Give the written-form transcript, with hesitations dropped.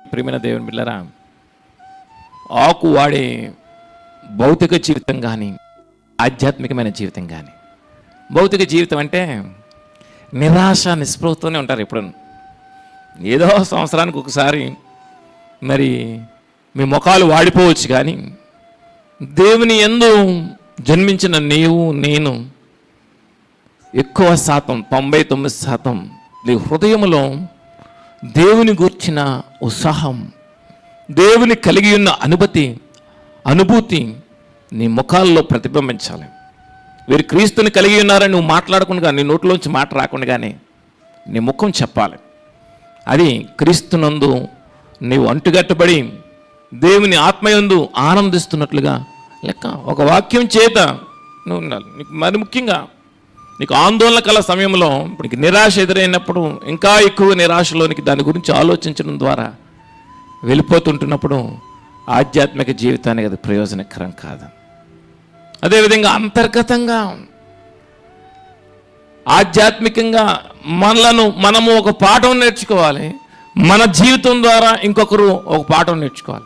ప్రియమైన దేవుని బిడ్డలారా, ఆకు వాడే భౌతిక జీవితం కానీ ఆధ్యాత్మికమైన జీవితం కానీ, భౌతిక జీవితం అంటే నిరాశ నిస్పృహతోనే ఉంటారు ఎప్పుడు. ఏదో సంవత్సరానికి ఒకసారి మరి మీ ముఖాలు వాడిపోవచ్చు, కానీ దేవుని యందు జన్మించిన నీవు నేను ఎక్కువ శాతం 99% నీ హృదయంలో దేవుని గూర్చిన ఉత్సాహం, దేవుని కలిగి ఉన్న అనుభూతి నీ ముఖాల్లో ప్రతిబింబించాలి. వీరు క్రీస్తుని కలిగి ఉన్నారని నువ్వు మాట్లాడకుండా, నీ నోట్లోంచి మాట రాకుండానే నీ ముఖం చెప్పాలి. అది క్రీస్తునందు నీవు అంటుగట్టబడి దేవుని ఆత్మయందు ఆనందిస్తున్నట్లుగా లెక్క. ఒక వాక్యం చేత నువ్వు ఉండాలి. నీకు మరి ముఖ్యంగా నీకు ఆందోళన కల సమయంలో, ఇప్పుడు నిరాశ ఎదురైనప్పుడు, ఇంకా ఎక్కువ నిరాశలోనికి దాని గురించి ఆలోచించడం ద్వారా వెళ్ళిపోతుంటున్నప్పుడు ఆధ్యాత్మిక జీవితానికి అది ప్రయోజనకరం కాదు. అదేవిధంగా అంతర్గతంగా ఆధ్యాత్మికంగా మనము ఒక పాఠం నేర్చుకోవాలి. మన జీవితం ద్వారా ఇంకొకరు ఒక పాఠం నేర్చుకోవాలి.